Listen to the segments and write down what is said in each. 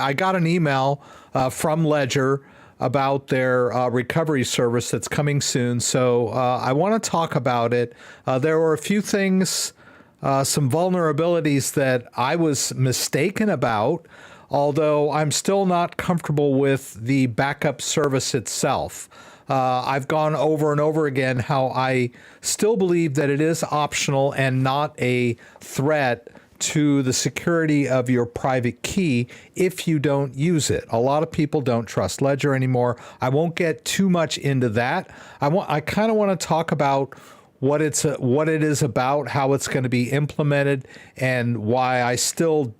I got an email from Ledger about their recovery service that's coming soon. So I want to talk about it. There were a few things, some vulnerabilities that I was mistaken about, although I'm still not comfortable with the backup service itself. I've gone over and over again how I still believe that it is optional and not a threat to the security of your private key if you don't use it. A lot of people don't trust Ledger anymore. I won't get too much into that. I kind of want to talk about what it is about, how it's going to be implemented, and why I still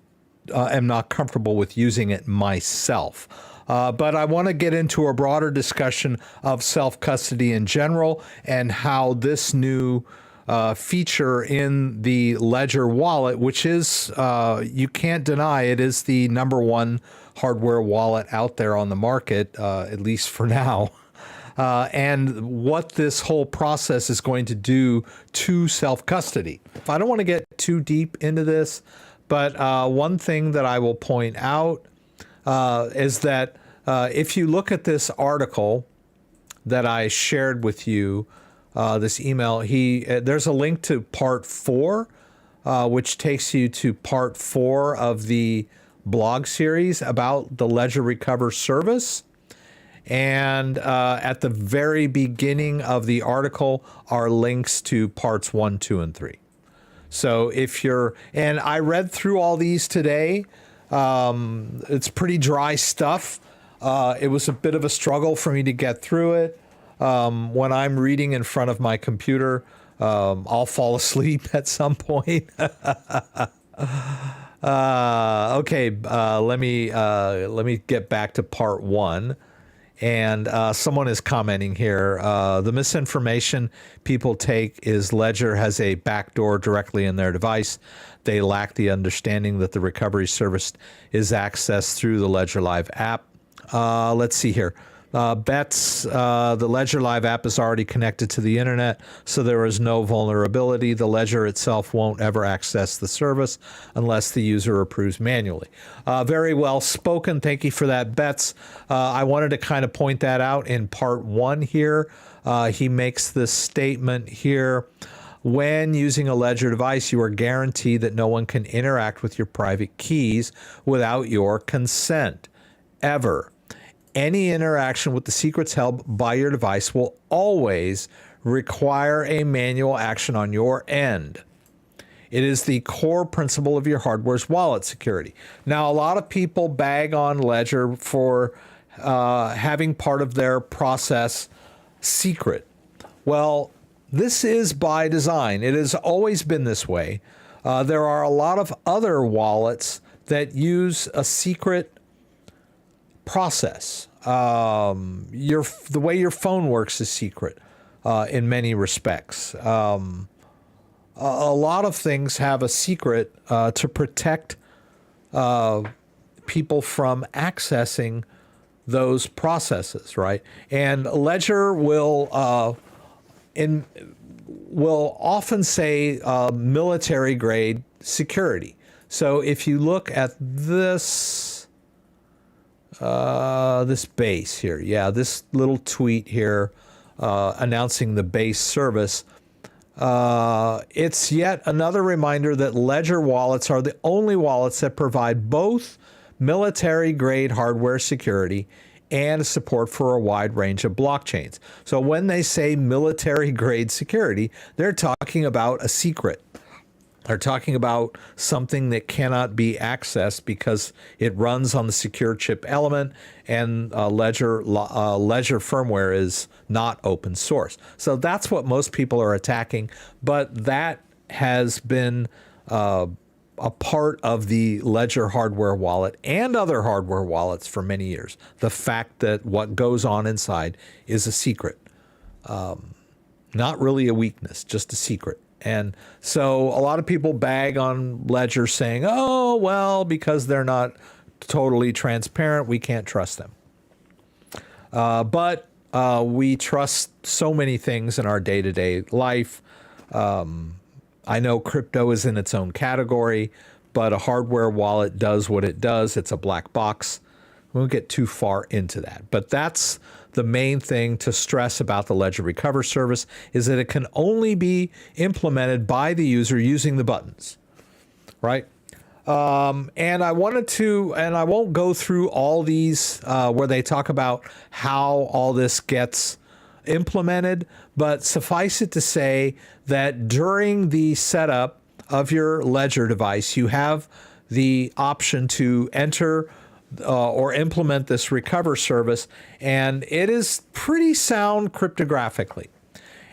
am not comfortable with using it myself. But I want to get into a broader discussion of self-custody in general and how this new feature in the Ledger wallet, which is, you can't deny, it is the #1 hardware wallet out there on the market, at least for now. And what this whole process is going to do to self-custody. I don't want to get too deep into this, but one thing that I will point out is that if you look at this article that I shared with you, this email, there's a link to part 4, which takes you to part 4 of the blog series about the Ledger Recover service. And at the very beginning of the article are links to parts 1, 2, and 3. So and I read through all these today. It's pretty dry stuff. It was a bit of a struggle for me to get through it. When I'm reading in front of my computer, I'll fall asleep at some point. Okay, let me get back to part 1. And someone is commenting here. The misinformation people take is Ledger has a backdoor directly in their device. They lack the understanding that the recovery service is accessed through the Ledger Live app. Let's see here. Bets, the Ledger Live app is already connected to the internet, so there is no vulnerability. The Ledger itself won't ever access the service unless the user approves manually. Very well spoken. Thank you for that, Bets. I wanted to kind of point that out in part 1 here. He makes this statement here. When using a Ledger device, you are guaranteed that no one can interact with your private keys without your consent, ever. Any interaction with the secrets held by your device will always require a manual action on your end. It is the core principle of your hardware's wallet security. Now, a lot of people bag on Ledger for having part of their process secret. Well, this is by design. It has always been this way. There are a lot of other wallets that use a secret process. The way your phone works is secret in many respects. A lot of things have a secret to protect people from accessing those processes, right? And Ledger will often say military grade security. So if you look at this base here, this little tweet here announcing the base service, it's yet another reminder that Ledger wallets are the only wallets that provide both military grade hardware security and support for a wide range of blockchains. So when they say military grade security, they're talking about a secret. They're talking about something that cannot be accessed because it runs on the secure chip element, and Ledger firmware is not open source. So that's what most people are attacking, but that has been a part of the Ledger hardware wallet and other hardware wallets for many years. The fact that what goes on inside is a secret. Not really a weakness, just a secret. And so a lot of people bag on Ledger saying, oh, well, because they're not totally transparent, we can't trust them. But we trust so many things in our day-to-day life. I know crypto is in its own category, but a hardware wallet does what it does. It's a black box. We won't get too far into that, but that's the main thing to stress about the Ledger Recover service, is that it can only be implemented by the user using the buttons, right? And I wanted to, and I won't go through all these where they talk about how all this gets implemented, but suffice it to say that during the setup of your Ledger device, you have the option to enter or implement this recover service, and it is pretty sound cryptographically.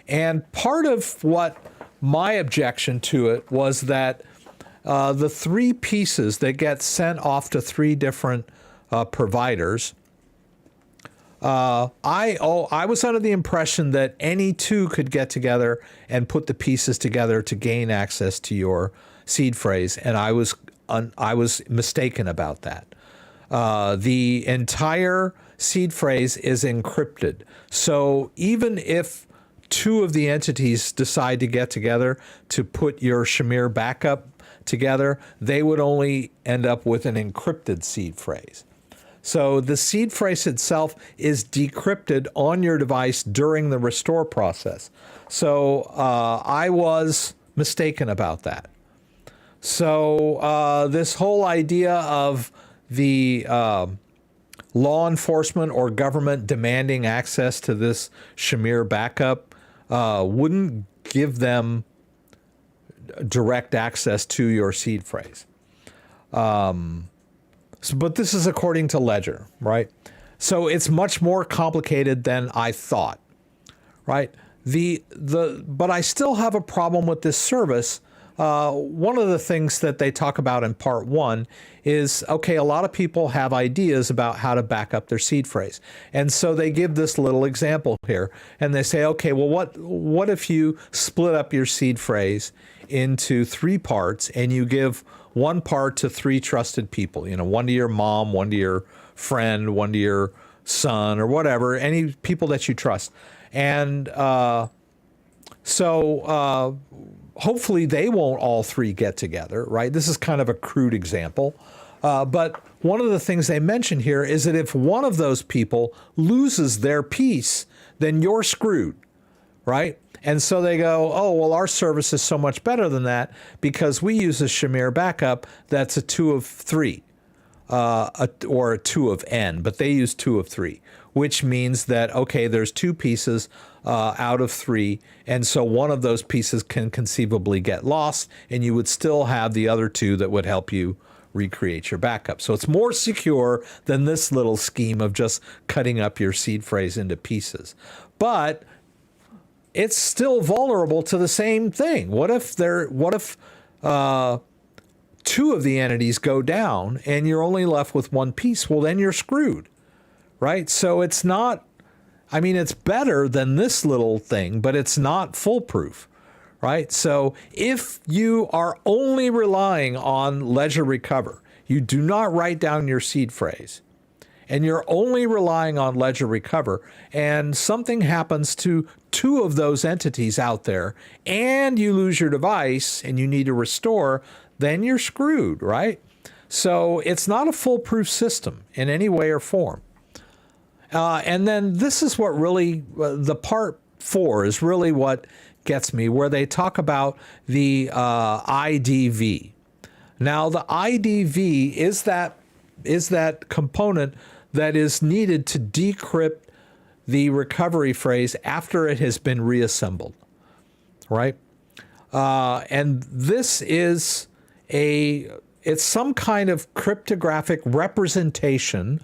And part of what my objection to it was that the three pieces that get sent off to three different providers, I was under the impression that any two could get together and put the pieces together to gain access to your seed phrase, and I was mistaken about that. The entire seed phrase is encrypted, so even if two of the entities decide to get together to put your Shamir backup together, they would only end up with an encrypted seed phrase. So the seed phrase itself is decrypted on your device during the restore process. So I was mistaken about that. So this whole idea of the law enforcement or government demanding access to this Shamir backup wouldn't give them direct access to your seed phrase. But this is according to Ledger, right? So it's much more complicated than I thought, right? But I still have a problem with this service. One of the things that they talk about in part one is, okay, a lot of people have ideas about how to back up their seed phrase. And so they give this little example here, and they say, okay, well, what if you split up your seed phrase into three parts, and you give one part to three trusted people, one to your mom, one to your friend, one to your son, or whatever, any people that you trust. And so hopefully they won't all three get together, right? This is kind of a crude example. But one of the things they mention here is that if one of those people loses their piece, then you're screwed, right? And so they go, oh, well, our service is so much better than that because we use a Shamir backup that's a 2 of 3, or a 2 of n, but they use 2 of 3, which means that, okay, there's 2 pieces out of 3, and so one of those pieces can conceivably get lost, and you would still have the other 2 that would help you recreate your backup. So it's more secure than this little scheme of just cutting up your seed phrase into pieces. But it's still vulnerable to the same thing. What if 2 of the entities go down and you're only left with one piece? Well, then you're screwed, right? So it's not, I mean, it's better than this little thing, but it's not foolproof, right? So if you are only relying on Ledger Recover, you do not write down your seed phrase, and you're only relying on Ledger Recover, and something happens to 2 of those entities out there, and you lose your device and you need to restore, then you're screwed, right? So it's not a foolproof system in any way or form. And then this is what really, the part 4 is really what gets me, where they talk about the IDV. Now, the IDV is that component that is needed to decrypt the recovery phrase after it has been reassembled, right? And this is it's some kind of cryptographic representation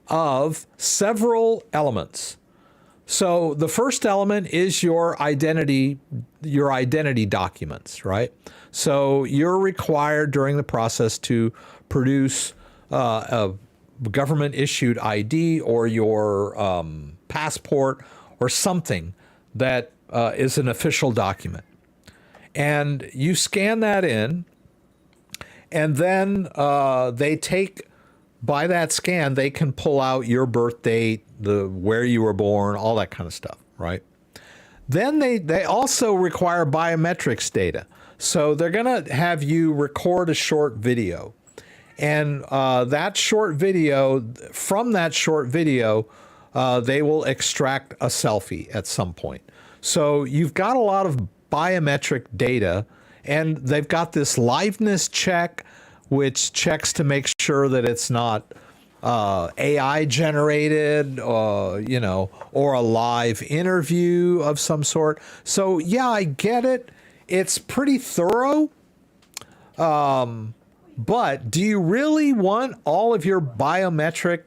of several elements. So the first element is your identity documents, right? So you're required during the process to produce a government issued ID or your passport or something that is an official document. And you scan that in, and then they take, by that scan, they can pull out your birth date, where you were born, all that kind of stuff, right? Then they also require biometrics data. So they're going to have you record a short video. And that short video, from that short video, they will extract a selfie at some point. So you've got a lot of biometric data, and they've got this liveness check, which checks to make sure that it's not AI generated, you know, or a live interview of some sort. So yeah, I get it. It's pretty thorough. But do you really want all of your biometric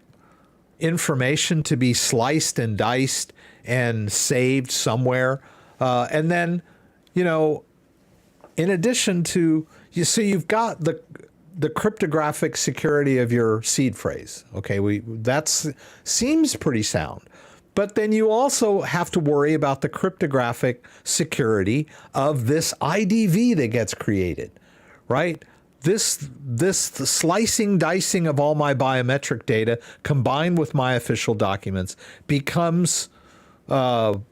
information to be sliced and diced and saved somewhere? And then, you know, in addition to, you see, you've got the cryptographic security of your seed phrase. Okay, that's seems pretty sound. But then you also have to worry about the cryptographic security of this IDV that gets created, right? This slicing, dicing of all my biometric data combined with my official documents becomes, you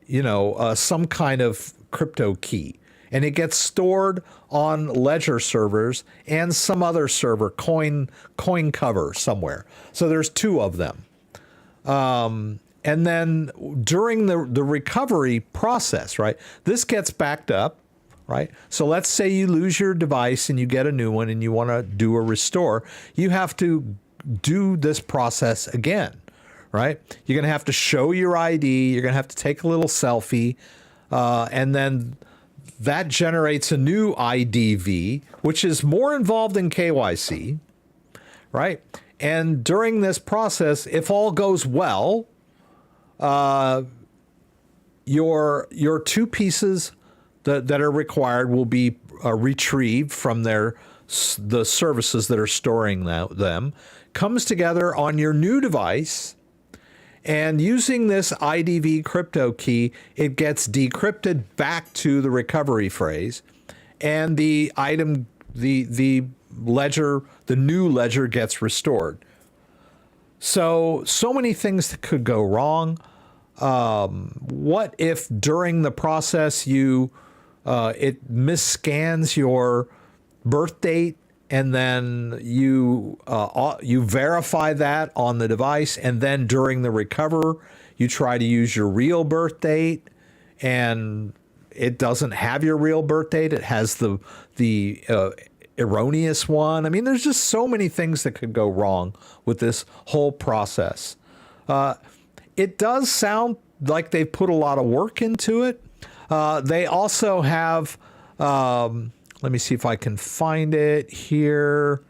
know, some kind of crypto key. And it gets stored on ledger servers and some other server, coin cover somewhere. So there's two of them. And then during the recovery process, right, this gets backed up, right? So let's say you lose your device and you get a new one and you want to do a restore. You have to do this process again, right? You're going to have to show your ID. You're going to have to take a little selfie. And then that generates a new IDV, which is more involved in KYC, right? And during this process, if all goes well, your two pieces that are required will be retrieved from the services that are storing them, comes together on your new device, and using this IDV crypto key, it gets decrypted back to the recovery phrase, and the item, the ledger, the new ledger gets restored. So many things that could go wrong. What if during the process it misscans your birth date, and then you verify that on the device, and then during the recover you try to use your real birth date, and it doesn't have your real birth date, it has the erroneous one. I mean, there's just so many things that could go wrong with this whole process. It does sound like they've put a lot of work into it. They also have, let me see if I can find it here.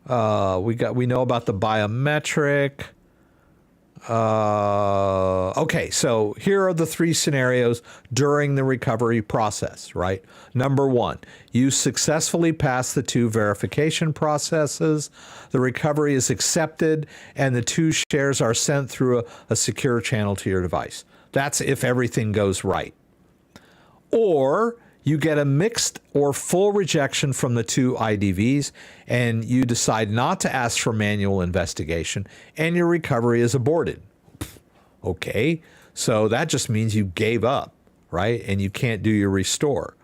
We know about the biometric. Okay, so here are the three scenarios during the recovery process, right? Number one, you successfully pass the two verification processes, the recovery is accepted, and the two shares are sent through a secure channel to your device. That's if everything goes right. Or you get a mixed or full rejection from the two IDVs, and you decide not to ask for manual investigation, and your recovery is aborted. Okay, so that just means you gave up, right? And you can't do your restore.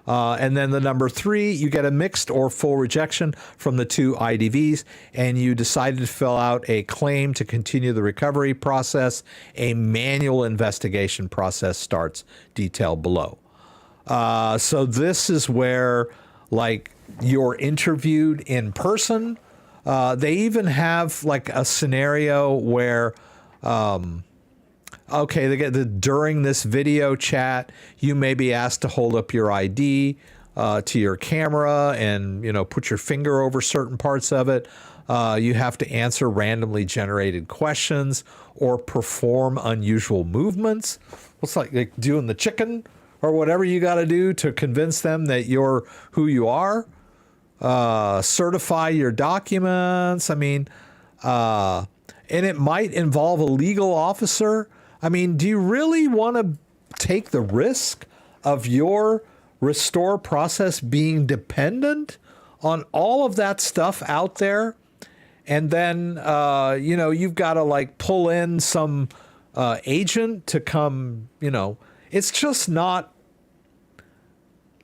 And then the number three, you get a mixed or full rejection from the two IDVs, and you decided to fill out a claim to continue the recovery process. A manual investigation process starts, detailed below. So this is where, like, you're interviewed in person. They even have like a scenario where, okay, during this video chat, you may be asked to hold up your ID to your camera and, you know, put your finger over certain parts of it. You have to answer randomly generated questions or perform unusual movements. What's like doing the chicken? Or whatever you got to do to convince them that you're who you are. Certify your documents. I mean, and it might involve a legal officer. I mean, do you really want to take the risk of your restore process being dependent on all of that stuff out there? And then, you know, you've got to like pull in some agent to come, you know, it's just not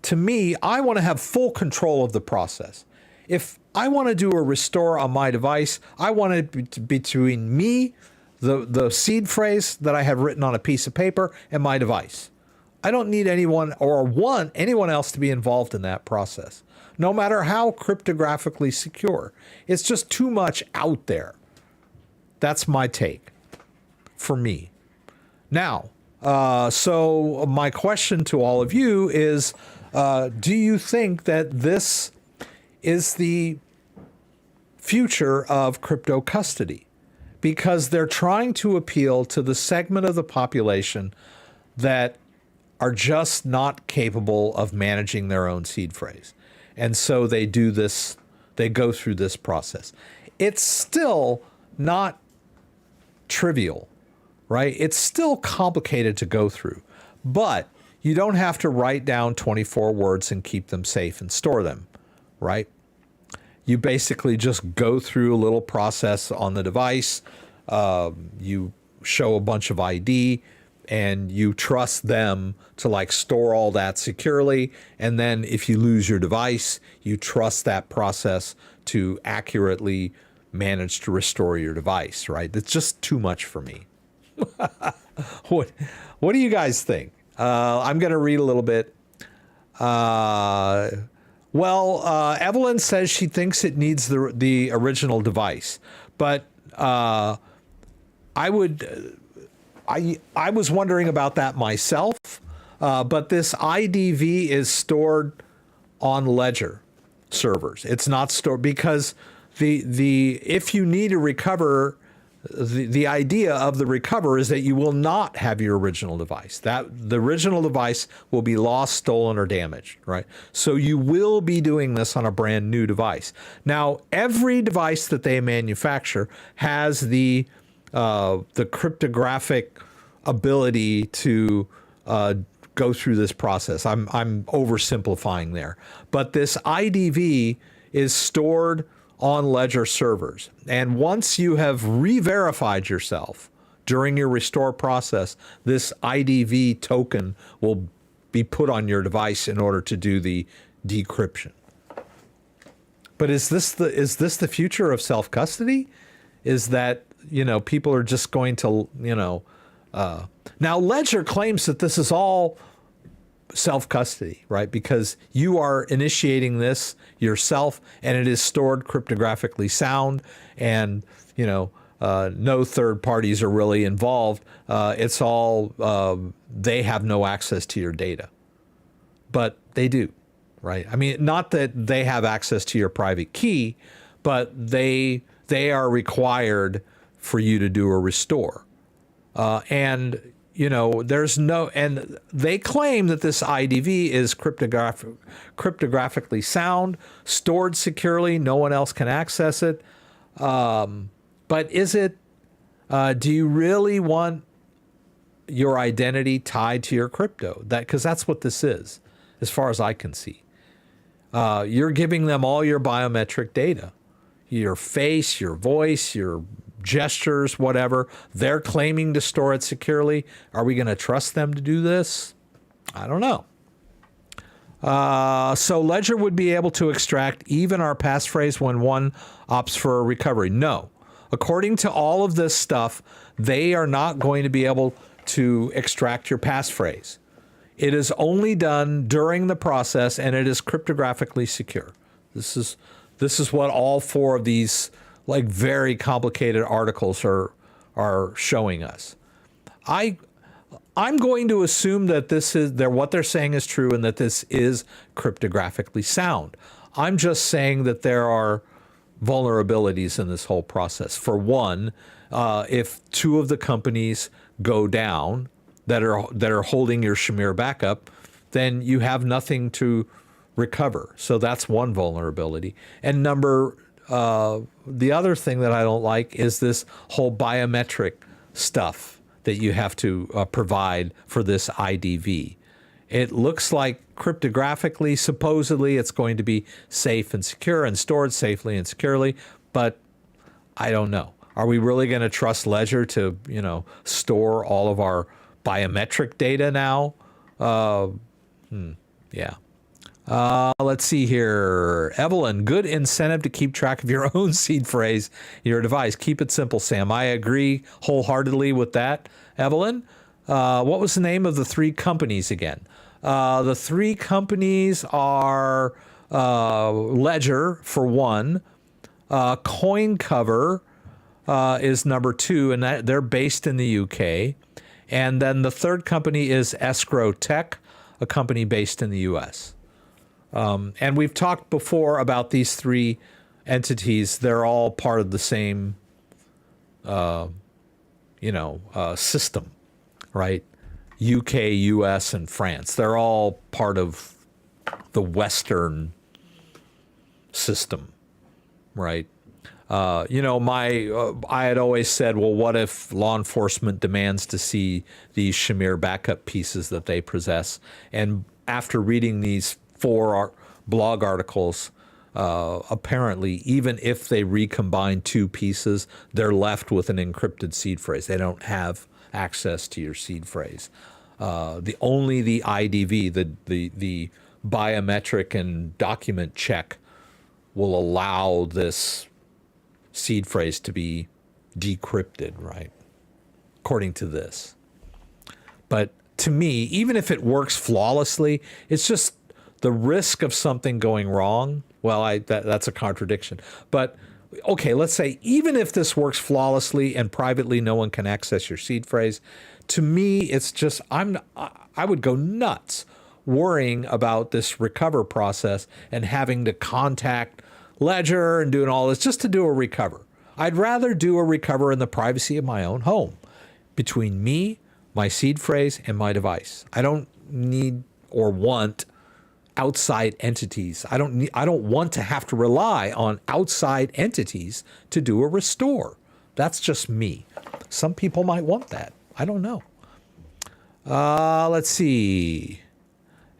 to me, I want to have full control of the process. If I want to do a restore on my device, I want it to be between me, the seed phrase that I have written on a piece of paper, and my device. I don't need anyone or want anyone else to be involved in that process, no matter how cryptographically secure. It's just too much out there. That's my take for me. Now, so my question to all of you is, do you think that this is the future of crypto custody? Because they're trying to appeal to the segment of the population that are just not capable of managing their own seed phrase. And so they do this, they go through this process. It's still not trivial, right? It's still complicated to go through, but you don't have to write down 24 words and keep them safe and store them, right? You basically just go through a little process on the device. You show a bunch of ID and you trust them to like store all that securely. And then if you lose your device, you trust that process to accurately manage to restore your device, right? That's just too much for me. What do you guys think? I'm going to read a little bit. Evelyn says she thinks it needs the original device, but I was wondering about that myself. But this IDV is stored on Ledger servers. It's not stored because if you need to recover, the idea of the recover is that you will not have your original device. That the original device will be lost, stolen, or damaged, right? So you will be doing this on a brand new device. Now, every device that they manufacture has the cryptographic ability to go through this process. I'm oversimplifying there, but this IDV is stored on Ledger servers. And once you have re-verified yourself during your restore process, this IDV token will be put on your device in order to do the decryption. But is this the future of self-custody? Is that, people are just going to, now Ledger claims that this is all self-custody, right? Because you are initiating this yourself and it is stored cryptographically sound and, no third parties are really involved. It's all, they have no access to your data, but they do, right? I mean, not that they have access to your private key, but they are required for you to do a restore. And they claim that this IDV is cryptographically sound, stored securely, no one else can access it. But is it, do you really want your identity tied to your crypto? Because that's what this is, as far as I can see. You're giving them all your biometric data, your face, your voice, your gestures, whatever. They're claiming to store it securely. Are we going to trust them to do this? I don't know. So Ledger would be able to extract even our passphrase when one opts for a recovery. No. According to all of this stuff, they are not going to be able to extract your passphrase. It is only done during the process and it is cryptographically secure. This is what all four of these very complicated articles are showing us. I'm going to assume that what they're saying is true and that this is cryptographically sound. I'm just saying that there are vulnerabilities in this whole process. For one, if two of the companies go down that are holding your Shamir backup, then you have nothing to recover. So that's one vulnerability. And the other thing that I don't like is this whole biometric stuff that you have to provide for this IDV. It looks like cryptographically, supposedly, it's going to be safe and secure and stored safely and securely, but I don't know. Are we really going to trust Ledger to, store all of our biometric data now? Yeah. Let's see here. Evelyn, good incentive to keep track of your own seed phrase, your device. Keep it simple, Sam. I agree wholeheartedly with that, Evelyn. What was the name of the three companies again? The three companies are Ledger for one, CoinCover is number two, and they're based in the UK. And then the third company is Escrow Tech, a company based in the US. And we've talked before about these three entities. They're all part of the same, system, right? UK, US, and France. They're all part of the Western system, right? I had always said, well, what if law enforcement demands to see these Shamir backup pieces that they possess? And after reading these four blog articles, apparently, even if they recombine two pieces, they're left with an encrypted seed phrase. They don't have access to your seed phrase. The IDV, the biometric and document check, will allow this seed phrase to be decrypted, right? According to this. But to me, even if it works flawlessly, it's just the risk of something going wrong. Well, that's a contradiction. But okay, let's say even if this works flawlessly and privately no one can access your seed phrase, to me, it's just, I would go nuts worrying about this recover process and having to contact Ledger and doing all this just to do a recover. I'd rather do a recover in the privacy of my own home between me, my seed phrase, and my device. I don't need or want outside entities. I don't want to have to rely on outside entities to do a restore. That's just me. Some people might want that. I don't know. Let's see.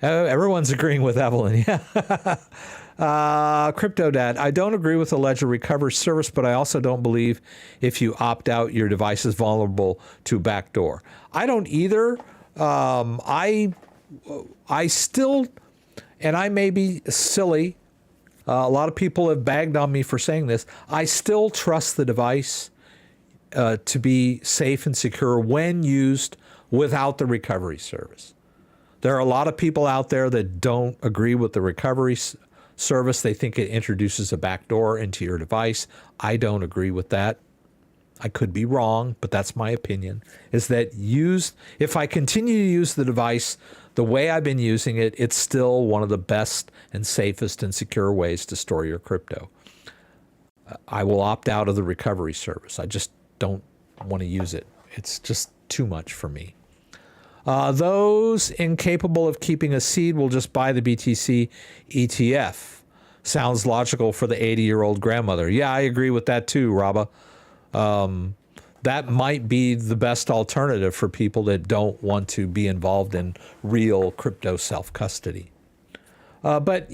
Everyone's agreeing with Evelyn. Yeah. CryptoDad, I don't agree with the Ledger recovery service, but I also don't believe if you opt out, your device is vulnerable to backdoor. I don't either. I still, and I may be silly, a lot of people have bagged on me for saying this, I still trust the device to be safe and secure when used without the recovery service. There are a lot of people out there that don't agree with the recovery service. They think it introduces a backdoor into your device. I don't agree with that. I could be wrong, but that's my opinion, is that if I continue to use the device the way I've been using it, it's still one of the best and safest and secure ways to store your crypto. I will opt out of the recovery service. I just don't want to use it. It's just too much for me. Those incapable of keeping a seed will just buy the BTC ETF. Sounds logical for the 80-year-old grandmother. Yeah, I agree with that too, Rabba. That might be the best alternative for people that don't want to be involved in real crypto self-custody. But,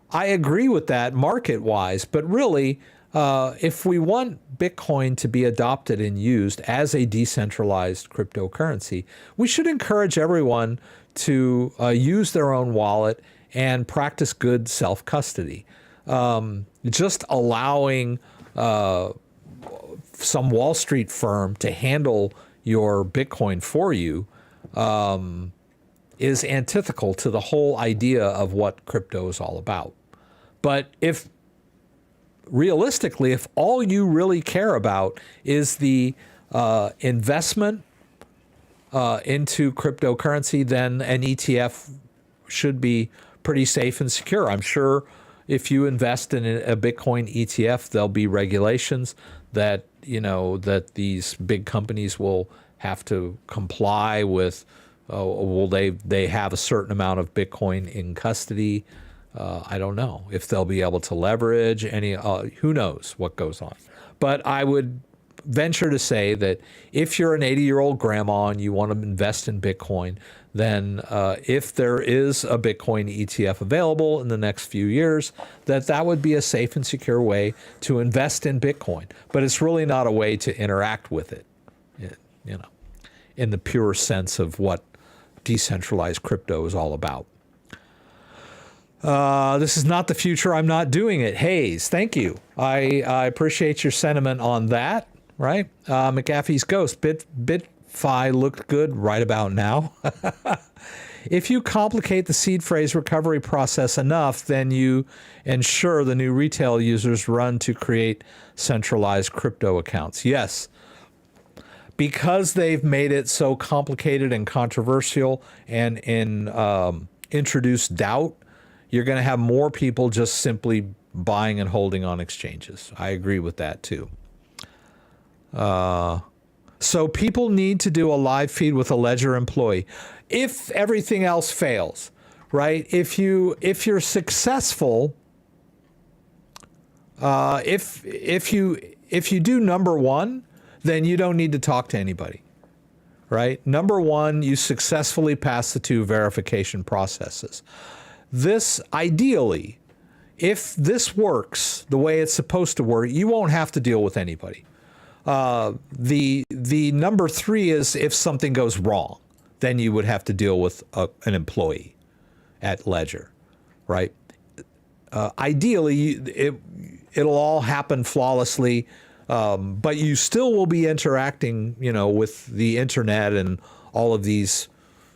I agree with that market-wise, but really, if we want Bitcoin to be adopted and used as a decentralized cryptocurrency, we should encourage everyone to use their own wallet and practice good self-custody. Just allowing some Wall Street firm to handle your Bitcoin for you is antithetical to the whole idea of what crypto is all about. But realistically, if all you really care about is the investment into cryptocurrency, then an ETF should be pretty safe and secure. I'm sure if you invest in a Bitcoin ETF, there'll be regulations that, that these big companies will have to comply with. Will they have a certain amount of Bitcoin in custody? I don't know if they'll be able to leverage any, who knows what goes on. But I would venture to say that if you're an 80-year-old grandma and you want to invest in Bitcoin, then if there is a Bitcoin ETF available in the next few years, that would be a safe and secure way to invest in Bitcoin. But it's really not a way to interact with it, in the pure sense of what decentralized crypto is all about. This is not the future. I'm not doing it. Hayes, thank you. I appreciate your sentiment on that, right? McAfee's Ghost, BitFi looked good right about now. If you complicate the seed phrase recovery process enough, then you ensure the new retail users run to create centralized crypto accounts. Yes, because they've made it so complicated and controversial and introduced doubt, you're going to have more people just simply buying and holding on exchanges. I agree with that too. So people need to do a live feed with a Ledger employee. If everything else fails, right? If you're successful, if you do number one, then you don't need to talk to anybody, right? Number one, you successfully pass the two verification processes. This, ideally, if this works the way it's supposed to work, you won't have to deal with anybody. The number three is if something goes wrong, then you would have to deal with an employee at Ledger, right? Ideally, it'll all happen flawlessly, but you still will be interacting, with the internet and all of these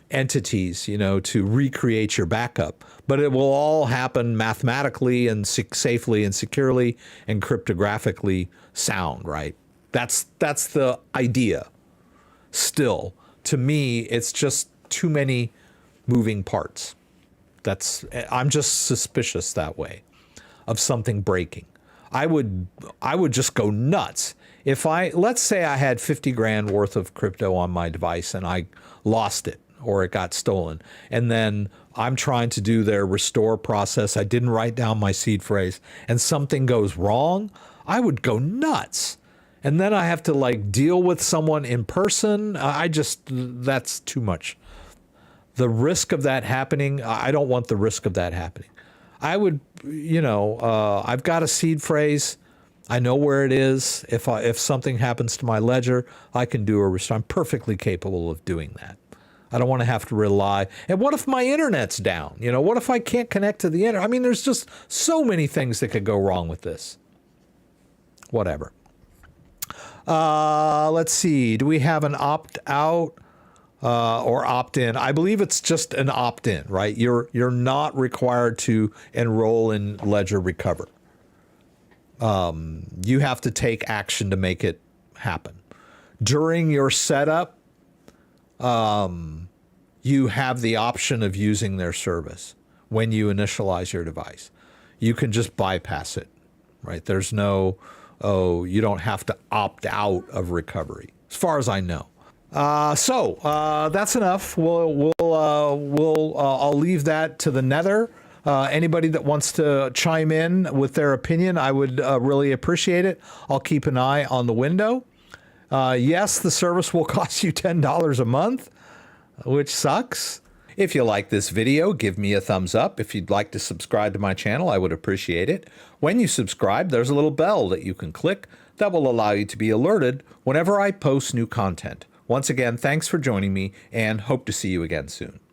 entities, to recreate your backup. But it will all happen mathematically and safely and securely and cryptographically sound, right? That's the idea. Still, to me, it's just too many moving parts. I'm just suspicious that way of something breaking. I would just go nuts if let's say I had 50 grand worth of crypto on my device and I lost it or it got stolen, and then I'm trying to do their restore process. I didn't write down my seed phrase and something goes wrong. I would go nuts. And then I have to deal with someone in person. That's too much. The risk of that happening, I don't want the risk of that happening. I would, I've got a seed phrase. I know where it is. If something happens to my ledger, I can do a restore. I'm perfectly capable of doing that. I don't want to have to rely. And what if my internet's down? What if I can't connect to the internet? I mean, there's just so many things that could go wrong with this. Whatever. Let's see. Do we have an opt-out or opt-in? I believe it's just an opt-in, right? You're not required to enroll in Ledger Recover. You have to take action to make it happen. During your setup, you have the option of using their service when you initialize your device. You can just bypass it, right? There's no... you don't have to opt out of recovery, as far as I know. So that's enough. I'll leave that to the nether. Anybody that wants to chime in with their opinion, I would really appreciate it. I'll keep an eye on the window. Yes, the service will cost you $10 a month, which sucks. If you like this video, give me a thumbs up. If you'd like to subscribe to my channel, I would appreciate it. When you subscribe, there's a little bell that you can click that will allow you to be alerted whenever I post new content. Once again, thanks for joining me and hope to see you again soon.